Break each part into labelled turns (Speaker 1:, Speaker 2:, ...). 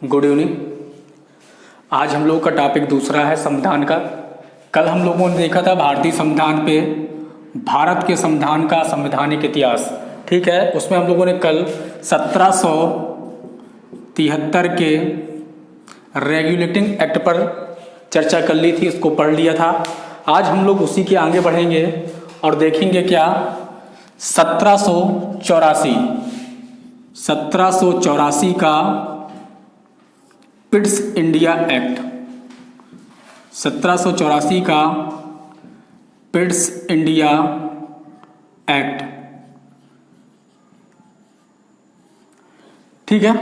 Speaker 1: Good evening. आज हम लोग का टॉपिक दूसरा है संविधान का। कल हम लोगों ने देखा था भारतीय संविधान पे, भारत के संविधान का संवैधानिक इतिहास। ठीक है, उसमें हम लोगों ने कल 1773 के रेगुलेटिंग एक्ट पर चर्चा कर ली थी, इसको पढ़ लिया था। आज हम लोग उसी के आगे बढ़ेंगे और देखेंगे क्या 1784 का पिट्स इंडिया एक्ट। 1784 का पिट्स इंडिया एक्ट। ठीक है,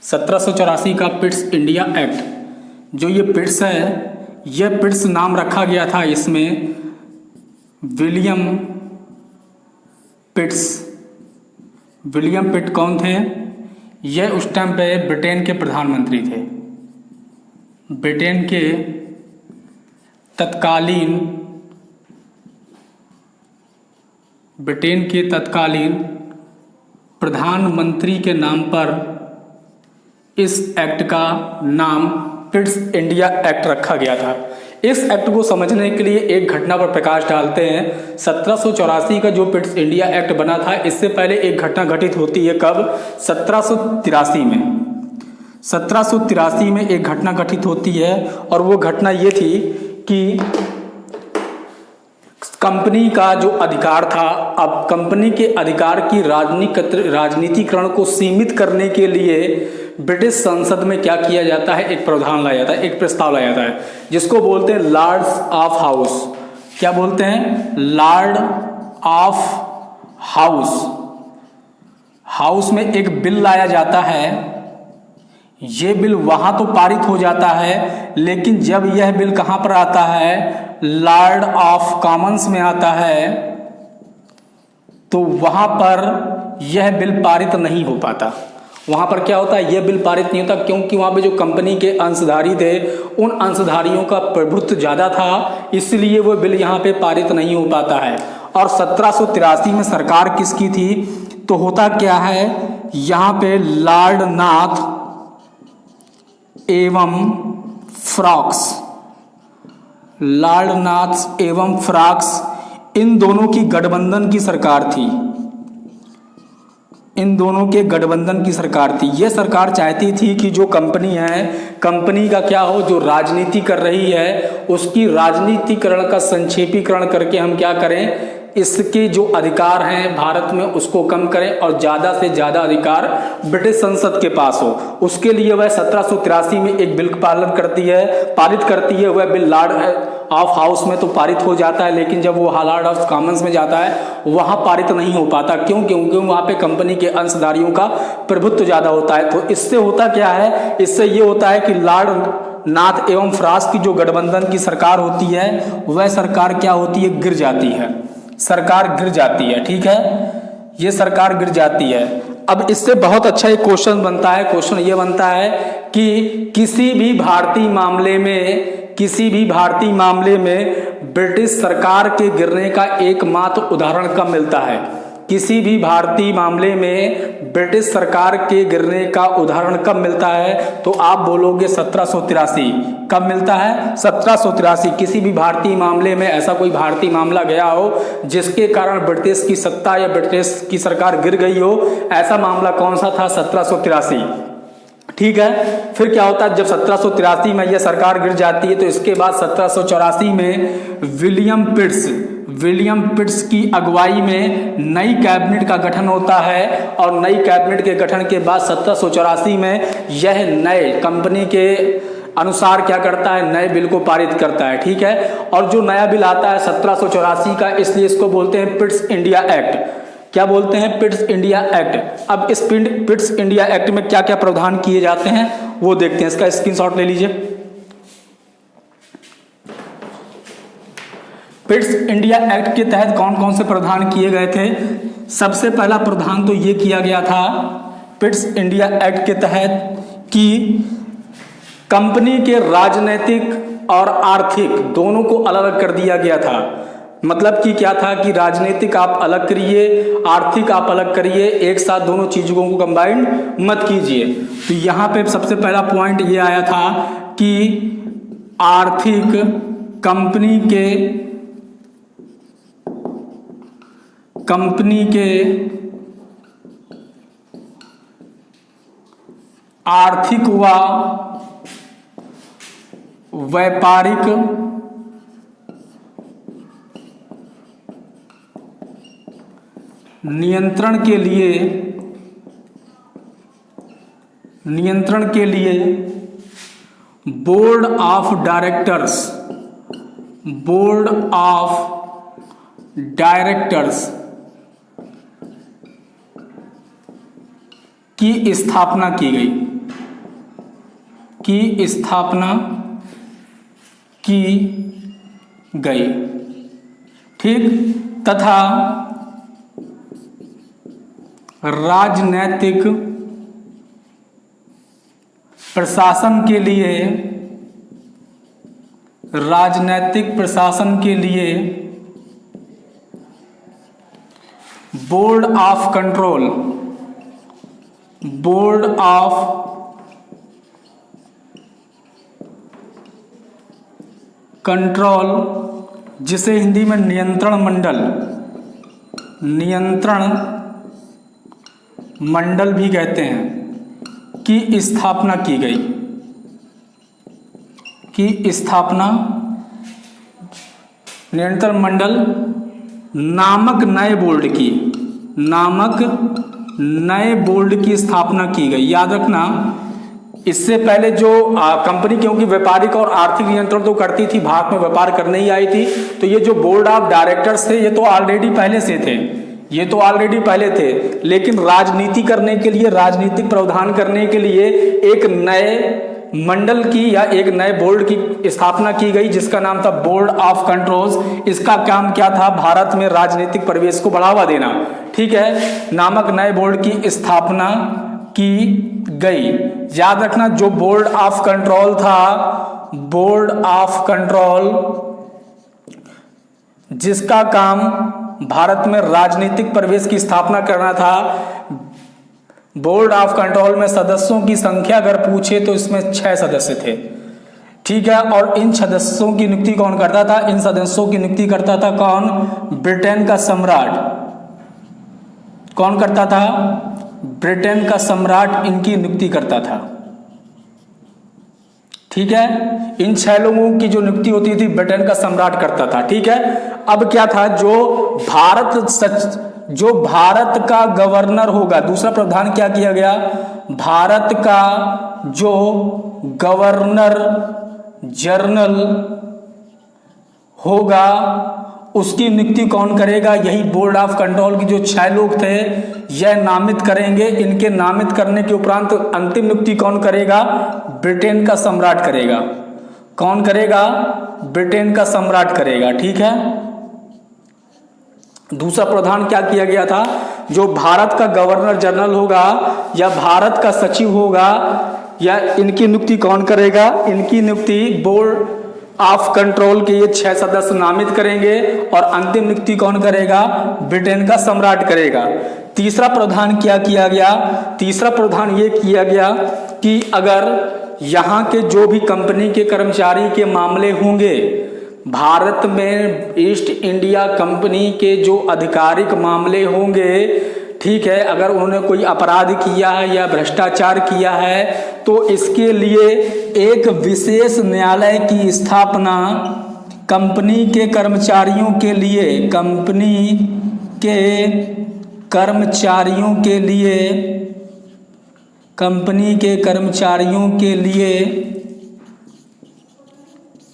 Speaker 1: 1784 का पिट्स इंडिया एक्ट। जो ये पिट्स है, यह पिट्स नाम रखा गया था इसमें विलियम पिट्स। विलियम पिट कौन थे? यह उस टाइम पे ब्रिटेन के प्रधानमंत्री थे। ब्रिटेन के तत्कालीन प्रधानमंत्री के नाम पर इस एक्ट का नाम पिट्स इंडिया एक्ट रखा गया था। इस एक्ट को समझने के लिए एक घटना पर प्रकाश डालते हैं। 1784 का जो पिट्स इंडिया एक्ट बना था, इससे पहले एक घटना घटित होती है। कब? 1783 में। 1783 में एक घटना घटित होती है और वो घटना ये थी कि कंपनी का जो अधिकार था, अब कंपनी के अधिकार की राजनीतिकरण को सीमित करने के लिए ब्रिटिश संसद में क्या किया जाता है, एक प्रावधान लाया जाता है, एक प्रस्ताव लाया जाता है, जिसको बोलते हैं लॉर्ड्स ऑफ हाउस। क्या बोलते हैं? लॉर्ड ऑफ हाउस में एक बिल लाया जाता है। ये बिल वहां तो पारित हो जाता है, लेकिन जब यह बिल कहां पर आता है, लॉर्ड ऑफ कॉमन्स में आता है, तो वहां पर यह बिल पारित नहीं हो पाता। वहां पर क्या होता है, यह बिल पारित नहीं होता क्योंकि वहां पे जो कंपनी के अंशधारी थे, उन अंशधारियों का प्रभुत्व ज्यादा था, इसलिए वो बिल यहाँ पे पारित नहीं हो पाता है। और 1783 में सरकार किसकी थी? तो होता क्या है, यहाँ पे लॉर्ड नाथ एवं फ्रॉक्स इन दोनों की गठबंधन की सरकार थी। इन दोनों के गठबंधन की सरकार थी। यह सरकार चाहती थी कि जो कंपनी है, कंपनी का क्या हो, जो राजनीति कर रही है, उसकी राजनीतिकरण का संक्षेपीकरण करके हम क्या करें, इसके जो अधिकार हैं भारत में उसको कम करें और ज़्यादा से ज़्यादा अधिकार ब्रिटिश संसद के पास हो। उसके लिए वह 1783 में एक बिल पारित करती है। वह बिल लॉर्ड ऑफ हाउस में तो पारित हो जाता है, लेकिन जब वो लॉर्ड ऑफ कॉमन्स में जाता है, वहाँ पारित नहीं हो पाता। क्यों? क्योंकि वहाँ पे कंपनी के अंशधारियों का प्रभुत्व ज़्यादा होता है। तो इससे होता क्या है, इससे ये होता है कि लॉर्ड नाथ एवं फ्रांस की जो गठबंधन की सरकार होती है, वह सरकार क्या होती है, गिर जाती है। सरकार गिर जाती है। ठीक है, ये सरकार गिर जाती है। अब इससे बहुत अच्छा एक क्वेश्चन बनता है। क्वेश्चन ये बनता है कि किसी भी भारतीय मामले में ब्रिटिश सरकार के गिरने का एकमात्र उदाहरण कब मिलता है? किसी भी भारतीय मामले में ब्रिटिश सरकार के गिरने का उदाहरण कब मिलता है? तो आप बोलोगे 1783। कब मिलता है? 1783। किसी भी भारतीय मामले में ऐसा कोई भारतीय मामला गया हो जिसके कारण ब्रिटिश की सत्ता या ब्रिटिश की सरकार गिर गई हो, ऐसा मामला कौन सा था? 1783। ठीक है, फिर क्या होता है, जब 1783 में यह सरकार गिर जाती है, तो इसके बाद 1784 में विलियम पिट्स की अगुवाई में नई कैबिनेट का गठन होता है और नई कैबिनेट के गठन के बाद 1784 में यह नए कंपनी के अनुसार क्या करता है, नए बिल को पारित करता है। ठीक है, और जो नया बिल आता है 1784 का, इसलिए इसको बोलते हैं पिट्स इंडिया एक्ट। क्या बोलते हैं? Pitt's India act. अब इस पिट्स इंडिया एक्ट में क्या क्या प्रावधान किए जाते हैं वो देखते हैं। इसका स्क्रीनशॉट ले लीजिए। पिट्स इंडिया एक्ट के तहत कौन कौन से प्रावधान किए गए थे? सबसे पहला प्रावधान तो ये किया गया था पिट्स इंडिया एक्ट के तहत कि कंपनी के राजनीतिक और आर्थिक दोनों को अलग अलग कर दिया गया था। मतलब कि क्या था कि राजनीतिक आप अलग करिए, आर्थिक आप अलग करिए, एक साथ दोनों चीजों को कंबाइंड मत कीजिए। तो यहाँ पे सबसे पहला पॉइंट ये आया था कि आर्थिक कंपनी के आर्थिक व व्यापारिक नियंत्रण के लिए बोर्ड ऑफ डायरेक्टर्स की स्थापना की गई, ठीक, तथा राजनैतिक प्रशासन के लिए बोर्ड ऑफ कंट्रोल, जिसे हिंदी में नियंत्रण मंडल भी कहते हैं, की स्थापना की गई, नियंत्रण मंडल नामक नए बोर्ड की स्थापना की गई। याद रखना, इससे पहले जो कंपनी क्योंकि व्यापारिक और आर्थिक नियंत्रण तो करती थी, भारत में व्यापार करने ही आई थी, तो ये जो बोर्ड ऑफ डायरेक्टर्स थे ये तो ऑलरेडी पहले थे, लेकिन राजनीति करने के लिए, राजनीतिक प्रावधान करने के लिए एक नए मंडल की या एक नए बोर्ड की स्थापना की गई जिसका नाम था बोर्ड ऑफ कंट्रोल्स। इसका काम क्या था? भारत में राजनीतिक परिवेश को बढ़ावा देना, ठीक है, नामक नए बोर्ड की स्थापना की गई। याद रखना, जो बोर्ड ऑफ कंट्रोल था, बोर्ड ऑफ कंट्रोल जिसका काम भारत में राजनीतिक परिवेश की स्थापना करना था, बोर्ड ऑफ कंट्रोल में सदस्यों की संख्या अगर पूछे तो इसमें 6 सदस्य थे, ठीक है। और इन सदस्यों की नियुक्ति कौन करता था? इन सदस्यों की नियुक्ति करता था कौन? ब्रिटेन का सम्राट। कौन करता था? ब्रिटेन का सम्राट इनकी नियुक्ति करता था, ठीक है। इन 6 लोगों की जो नियुक्ति होती थी ब्रिटेन का सम्राट करता था, ठीक है। अब क्या था, जो भारत का गवर्नर होगा, दूसरा प्रावधान क्या किया गया? भारत का जो गवर्नर जनरल होगा उसकी नियुक्ति कौन करेगा? यही बोर्ड ऑफ कंट्रोल की जो 6 लोग थे यह नामित करेंगे। इनके नामित करने के उपरांत अंतिम नियुक्ति कौन करेगा? ब्रिटेन का सम्राट करेगा। कौन करेगा? ब्रिटेन का सम्राट करेगा, ठीक है। दूसरा प्रावधान क्या किया गया था? जो भारत का गवर्नर जनरल होगा या भारत का सचिव होगा, या इनकी नियुक्ति कौन करेगा? इनकी नियुक्ति बोर्ड ऑफ कंट्रोल के ये 6 सदस्य नामित करेंगे और अंतिम नियुक्ति कौन करेगा? ब्रिटेन का सम्राट करेगा। तीसरा प्रावधान क्या किया गया? तीसरा प्रावधान ये किया गया कि अगर यहाँ के जो भी कंपनी के कर्मचारी के मामले होंगे, भारत में ईस्ट इंडिया कंपनी के जो आधिकारिक मामले होंगे, ठीक है, अगर उन्होंने कोई अपराध किया है या भ्रष्टाचार किया है तो इसके लिए एक विशेष न्यायालय की स्थापना कंपनी के कर्मचारियों के लिए,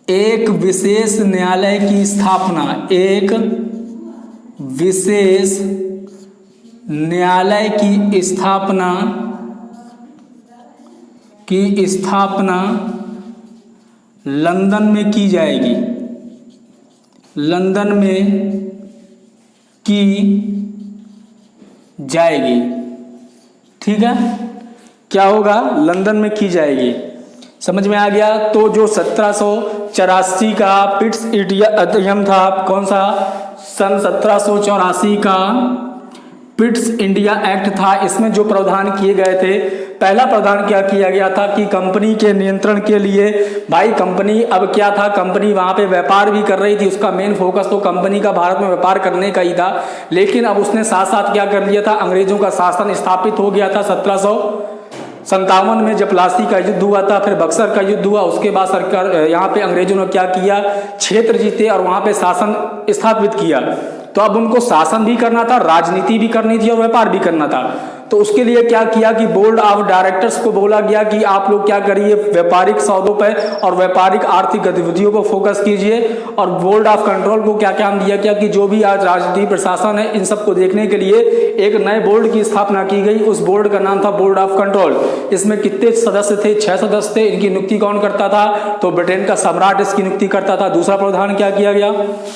Speaker 1: एक विशेष न्यायालय की स्थापना, एक विशेष न्यायालय की स्थापना लंदन में की जाएगी। लंदन में की जाएगी, ठीक है। क्या होगा? लंदन में की जाएगी। समझ में आ गया? तो जो 1784 का पिट्स अधिनियम था, कौन सा? सन 1784 का पिट्स इंडिया एक्ट था। इसमें जो प्रावधान किए गए थे, पहला प्रावधान क्या किया गया था कि कंपनी के नियंत्रण के लिए, भाई कंपनी अब क्या था, कंपनी वहां पे व्यापार भी कर रही थी, उसका मेन फोकस तो कंपनी का भारत में व्यापार करने का ही था, लेकिन अब उसने साथ साथ क्या कर लिया था, अंग्रेजों का शासन स्थापित हो गया था। 1757 में जब प्लासी का युद्ध हुआ था, फिर बक्सर का युद्ध हुआ, उसके बाद सरकार यहाँ पे अंग्रेजों ने क्या किया, क्षेत्र जीते और वहां पे शासन स्थापित किया। तो अब उनको शासन भी करना था, राजनीति भी करनी थी और व्यापार भी करना था। तो उसके लिए क्या किया कि बोर्ड ऑफ डायरेक्टर्स को बोला गया कि आप लोग क्या करिए, व्यापारिक सौदों पर और व्यापारिक आर्थिक गतिविधियों को फोकस कीजिए। और बोर्ड ऑफ कंट्रोल को क्या काम दिया गया कि जो भी आज राजनीति प्रशासन है, इन सबको देखने के लिए एक नए बोर्ड की स्थापना की गई। उस बोर्ड का नाम था बोर्ड ऑफ कंट्रोल। इसमें कितने सदस्य थे? 6 सदस्य थे। इनकी नियुक्ति कौन करता था? तो ब्रिटेन का सम्राट इसकी नियुक्ति करता था। दूसरा प्रावधान क्या किया गया?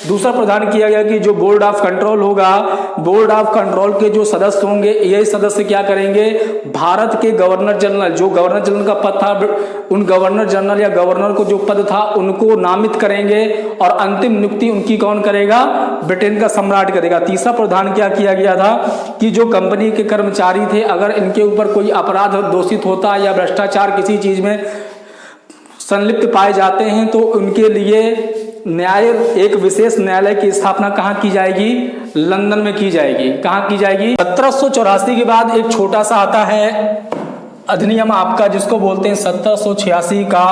Speaker 1: दूसरा प्रावधान किया गया कि जो बोर्ड ऑफ कंट्रोल होगा, बोर्ड ऑफ कंट्रोल के जो सदस्य होंगे, यही सदस्य क्या करेंगे, भारत के गवर्नर जनरल, जो गवर्नर जनरल का पद था, उन गवर्नर जनरल या गवर्नर को जो पद था उनको नामित करेंगे और अंतिम नियुक्ति उनकी कौन करेगा? ब्रिटेन का सम्राट करेगा। तीसरा प्रावधान क्या किया गया था कि जो कंपनी के कर्मचारी थे, अगर इनके ऊपर कोई अपराध दोषित होता या भ्रष्टाचार किसी चीज में संलिप्त पाए जाते हैं तो उनके लिए न्याय, एक विशेष न्यायालय की स्थापना कहाँ की जाएगी? लंदन में की जाएगी। कहाँ की जाएगी? 1784 के बाद एक छोटा सा आता है अधिनियम आपका, जिसको बोलते हैं 1786 का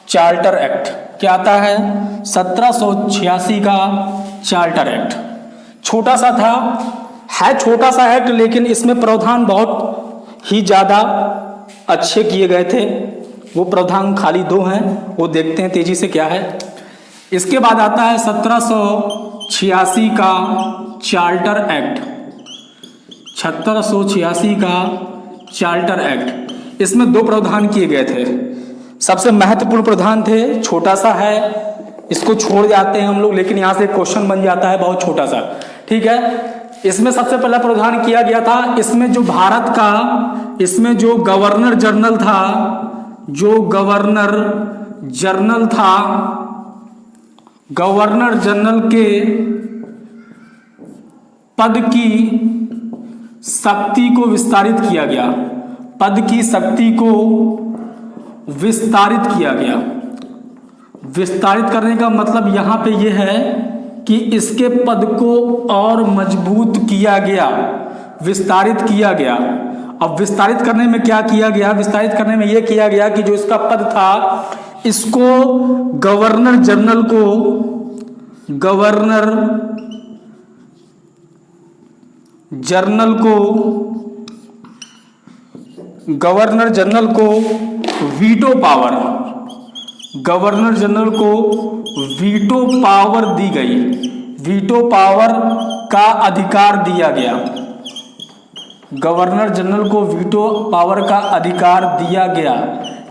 Speaker 1: चार्टर एक्ट। क्या आता है? 1786 का चार्टर एक्ट। छोटा सा था, है छोटा सा एक्ट, लेकिन इसमें प्रावधान बहुत ही ज्यादा अच्छे किए गए थे। वो प्रावधान खाली 2 हैं, वो देखते हैं तेजी से क्या है। इसके बाद आता है 1786 का चार्टर एक्ट। 1786 का चार्टर एक्ट, इसमें 2 प्रावधान किए गए थे। सबसे महत्वपूर्ण प्रावधान थे, छोटा सा है, इसको छोड़ जाते हैं हम लोग, लेकिन यहां से क्वेश्चन बन जाता है बहुत छोटा सा, ठीक है। इसमें सबसे पहला प्रावधान किया गया था, इसमें जो भारत का, इसमें जो गवर्नर जनरल था, जो गवर्नर जनरल था, गवर्नर जनरल के पद की शक्ति को विस्तारित किया गया। पद की शक्ति को विस्तारित किया गया। विस्तारित करने का मतलब यहां पे यह है कि इसके पद को और मजबूत किया गया, विस्तारित किया गया। अब विस्तारित करने में क्या किया गया? विस्तारित करने में यह किया गया कि जो इसका पद था, इसको गवर्नर जनरल को, गवर्नर जनरल को, गवर्नर जनरल को वीटो पावर, गवर्नर जनरल को वीटो पावर दी गई। वीटो पावर का अधिकार दिया गया। गवर्नर जनरल को वीटो पावर का अधिकार दिया गया,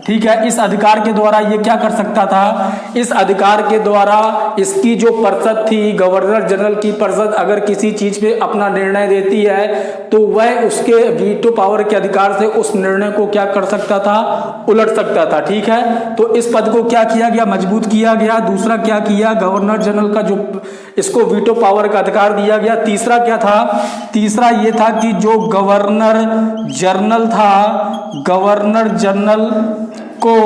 Speaker 1: ठीक है। इस अधिकार के द्वारा ये क्या कर सकता था? इस अधिकार के द्वारा इसकी जो परिषद थी, गवर्नर जनरल की परिषद, अगर किसी चीज पे अपना निर्णय देती है तो वह उसके वीटो पावर के अधिकार से उस निर्णय को क्या कर सकता था? उलट सकता था, ठीक है। तो इस पद को क्या किया गया? मजबूत किया गया। दूसरा क्या किया? गवर्नर जनरल का जो इसको वीटो पावर का अधिकार दिया गया। तीसरा क्या था? तीसरा ये था कि जो गवर्नर जनरल था, गवर्नर जनरल को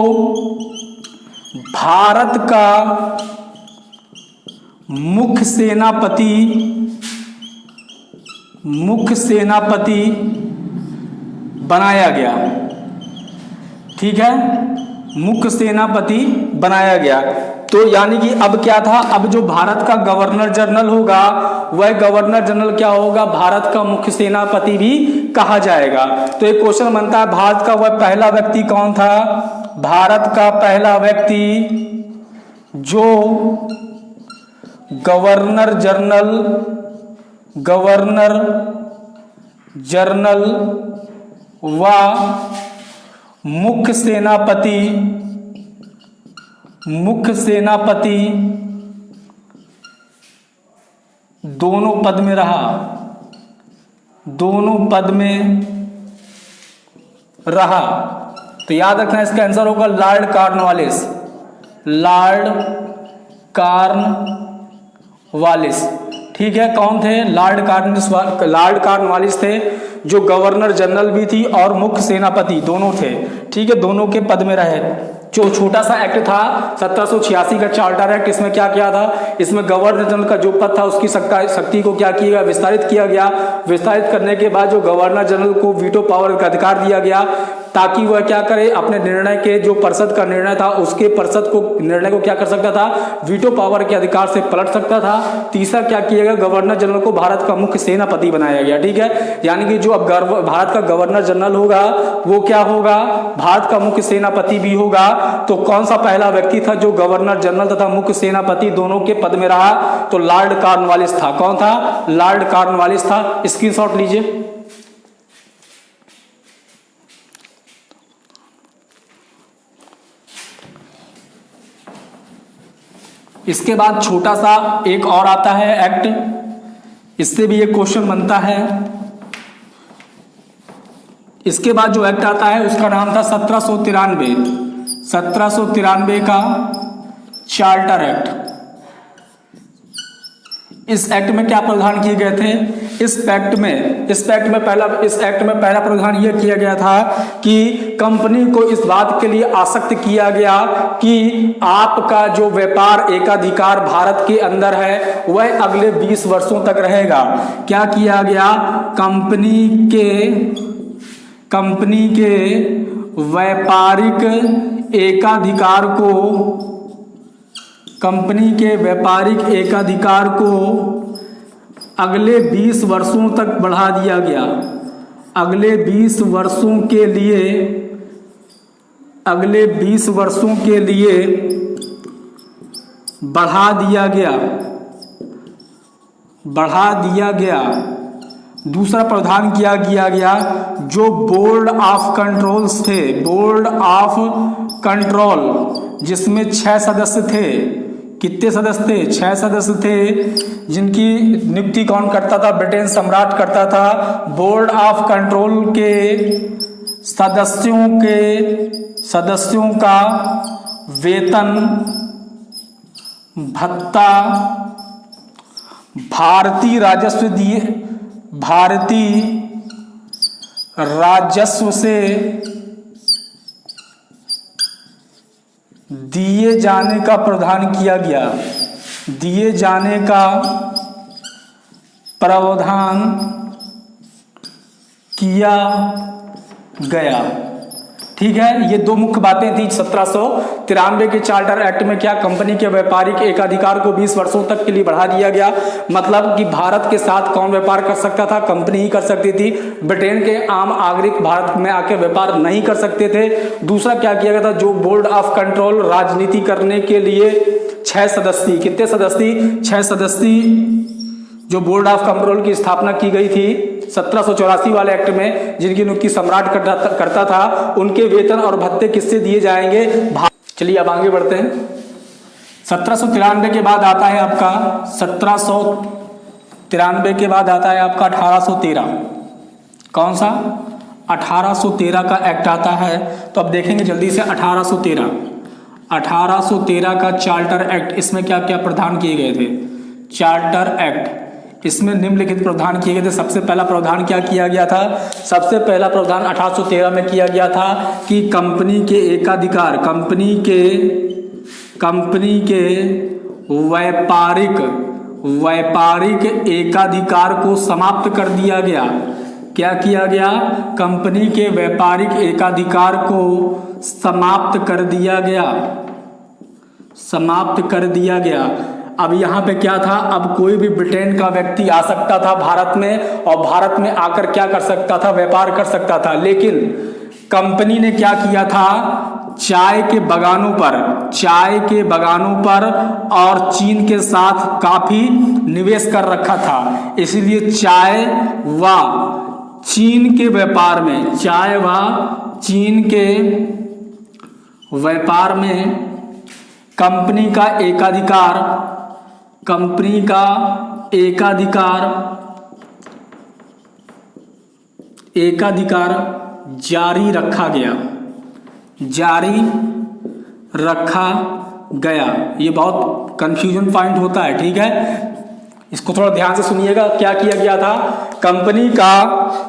Speaker 1: भारत का मुख्य सेनापति बनाया गया, ठीक है। मुख्य सेनापति बनाया गया। तो यानी कि अब क्या था? अब जो भारत का गवर्नर जनरल होगा, वह गवर्नर जनरल क्या होगा? भारत का मुख्य सेनापति भी कहा जाएगा। तो एक क्वेश्चन बनता है, भारत का वह पहला व्यक्ति कौन था? भारत का पहला व्यक्ति जो गवर्नर जनरल व मुख्य सेनापति दोनों पद में रहा, दोनों पद में रहा। तो याद रखना इसका आंसर होगा लॉर्ड कॉर्नवालिस। लॉर्ड कॉर्नवालिस, ठीक है। कौन थे? लॉर्ड कॉर्नवालिस थे, जो गवर्नर जनरल भी थी और मुख्य सेनापति दोनों थे। ठीक है, दोनों के पद में रहे। जो छोटा सा एक्ट था 1786 का चार्टर एक्ट, इसमें क्या किया था? इसमें गवर्नर जनरल का जो पद था उसकी शक्ति को क्या किया गया? विस्तारित किया गया। विस्तारित करने के बाद जो गवर्नर जनरल को वीटो पावर का अधिकार दिया गया, ताकि वह क्या करे? अपने निर्णय के जो परिषद का निर्णय था उसके परिषद को निर्णय को क्या कर सकता था? वीटो पावर के अधिकार से पलट सकता था। तीसरा क्या किया गया? गवर्नर जनरल को भारत का मुख्य सेनापति बनाया गया। ठीक है, यानी कि जो अब भारत का गवर्नर जनरल होगा वो क्या होगा? भारत का मुख्य सेनापति भी होगा। तो कौन सा पहला व्यक्ति था जो गवर्नर जनरल तथा मुख्य सेनापति दोनों के पद में रहा? तो लॉर्ड कॉर्नवालिस था। कौन था? लॉर्ड कॉर्नवालिस था। स्क्रीनशॉट लीजिए। इसके बाद छोटा सा एक और आता है एक्ट, इससे भी एक क्वेश्चन बनता है। इसके बाद जो एक्ट आता है उसका नाम था 1793 का चार्टर एक्ट। इस एक्ट में क्या प्रावधान किए गए थे? इस एक्ट में पहला प्रावधान यह किया गया था कि कंपनी को इस बात के लिए आसक्त किया गया कि आपका जो व्यापार एकाधिकार भारत के अंदर है वह अगले 20 वर्षों तक रहेगा। क्या किया गया? कंपनी के व्यापारिक एकाधिकार को अगले 20 वर्षों तक बढ़ा दिया गया। अगले 20 वर्षों के लिए बढ़ा दिया गया। दूसरा प्रावधान किया गया जो बोर्ड ऑफ कंट्रोल जिसमें 6 सदस्य थे। कितने सदस्य थे? 6 सदस्य थे, जिनकी नियुक्ति कौन करता था? ब्रिटेन सम्राट करता था। बोर्ड ऑफ कंट्रोल के सदस्यों का वेतन भत्ता भारतीय राजस्व से दिए जाने का प्रावधान किया गया। ठीक है, ये दो मुख्य बातें थी 1793 के चार्टर एक्ट में। क्या? कंपनी के व्यापारिक एकाधिकार को 20 वर्षों तक के लिए बढ़ा दिया गया। मतलब कि भारत के साथ कौन व्यापार कर सकता था? कंपनी ही कर सकती थी। ब्रिटेन के आम नागरिक भारत में आके व्यापार नहीं कर सकते थे। दूसरा क्या किया गया था? जो बोर्ड ऑफ कंट्रोल राजनीति करने के लिए 6 सदस्य, कितने सदस्य? 6 सदस्य जो बोर्ड ऑफ कंट्रोल की स्थापना की गई थी 1784 वाले एक्ट में, जिनकी नियुक्ति सम्राट करता था, उनके वेतन और भत्ते किससे दिए जाएंगे? चलिए अब आगे बढ़ते हैं। 1793 के बाद आता है आपका 1813। कौन सा? 1813 का एक्ट आता है। तो अब देखेंगे जल्दी से 1813 का चार्टर एक्ट। इसमें क्या क्या प्रावधान किए गए थे? चार्टर एक्ट, इसमें निम्नलिखित प्रावधान किए गए थे। सबसे पहला प्रावधान क्या किया गया था? सबसे पहला प्रावधान 1813 में किया गया था कि कंपनी के व्यापारिक एकाधिकार को समाप्त कर दिया गया। क्या किया गया? कंपनी के व्यापारिक एकाधिकार को समाप्त कर दिया गया। अब यहाँ पे क्या था? अब कोई भी ब्रिटेन का व्यक्ति आ सकता था भारत में, और भारत में आकर क्या कर सकता था? व्यापार कर सकता था। लेकिन कंपनी ने क्या किया था? चाय के बगानों पर और चीन के साथ काफी निवेश कर रखा था। इसलिए चाय व चीन के व्यापार में कंपनी का एकाधिकार जारी रखा गया। ये बहुत कंफ्यूजन पॉइंट होता है। ठीक है, इसको थोड़ा ध्यान से सुनिएगा। क्या किया गया था कंपनी का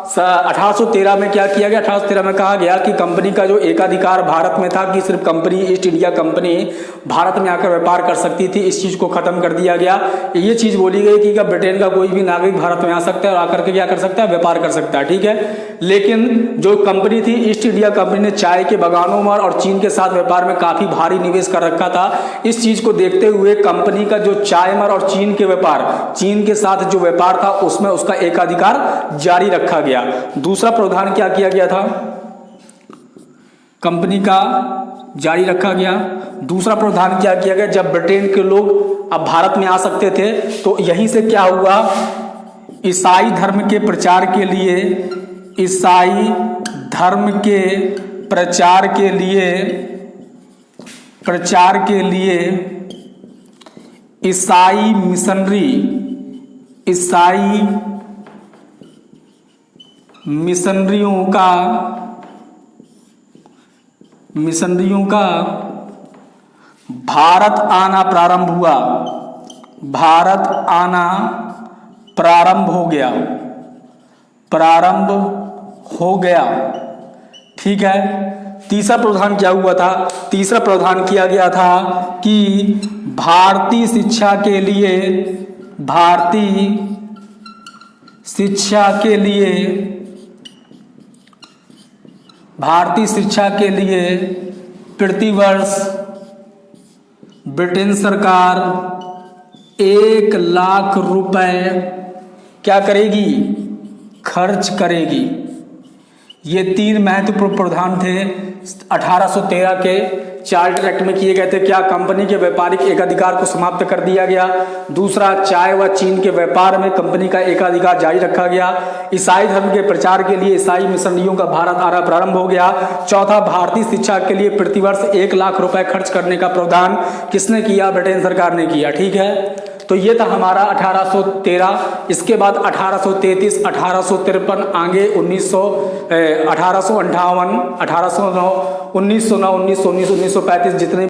Speaker 1: 1813 में क्या किया गया, 1813 में कहा गया कि कंपनी का जो एकाधिकार भारत में था कि सिर्फ company east India company Bharat में आकर व्यापार कर सकती थी, इस चीज को खत्म कर दिया गया। ये चीज बोली गई कि ब्रिटेन का कोई भी नागरिक भारत में आ सकता है और आकर के क्या कर सकता है, व्यापार कर सकता है, ठीक है। लेकिन जो कंपनी थी ईस्ट इंडिया कंपनी ने चाय के बागानों में और चीन के साथ व्यापार में काफी भारी निवेश कर रखा था। इस चीज को देखते हुए कंपनी का जो चाय में और चीन के व्यापार, चीन के साथ जो व्यापार था उसमें उसका एकाधिकार जारी रखा गया। दूसरा प्रावधान क्या किया गया था, कंपनी का जारी रखा गया। दूसरा प्रावधान क्या किया गया, जब ब्रिटेन के लोग अब भारत में आ सकते थे तो यहीं से क्या हुआ, ईसाई धर्म के प्रचार के लिए, ईसाई धर्म के प्रचार के लिए ईसाई मिशनरियों का भारत आना प्रारंभ हो गया, ठीक है। तीसरा प्रावधान क्या हुआ था, तीसरा प्रावधान किया गया था कि भारतीय शिक्षा के लिए प्रतिवर्ष ब्रिटेन सरकार 1 लाख रुपए क्या करेगी, खर्च करेगी। ये 3 महत्वपूर्ण प्रावधान थे 1813 के चार्टर एक्ट में किए गए थे। क्या कंपनी के व्यापारिक एकाधिकार को समाप्त कर दिया गया। दूसरा, चाय व चीन के व्यापार में कंपनी का एकाधिकार जारी रखा गया। ईसाई धर्म के प्रचार के लिए ईसाई मिशनरियों का भारत आना प्रारंभ हो गया। चौथा, भारतीय शिक्षा के लिए प्रतिवर्ष 1 लाख रुपए खर्च करने का प्रावधान किसने किया, ब्रिटेन सरकार ने किया, ठीक है। तो ये था हमारा 1813। इसके बाद 1833, 1853 आगे 1858, 1809, 1909, 1919, 1935 जितने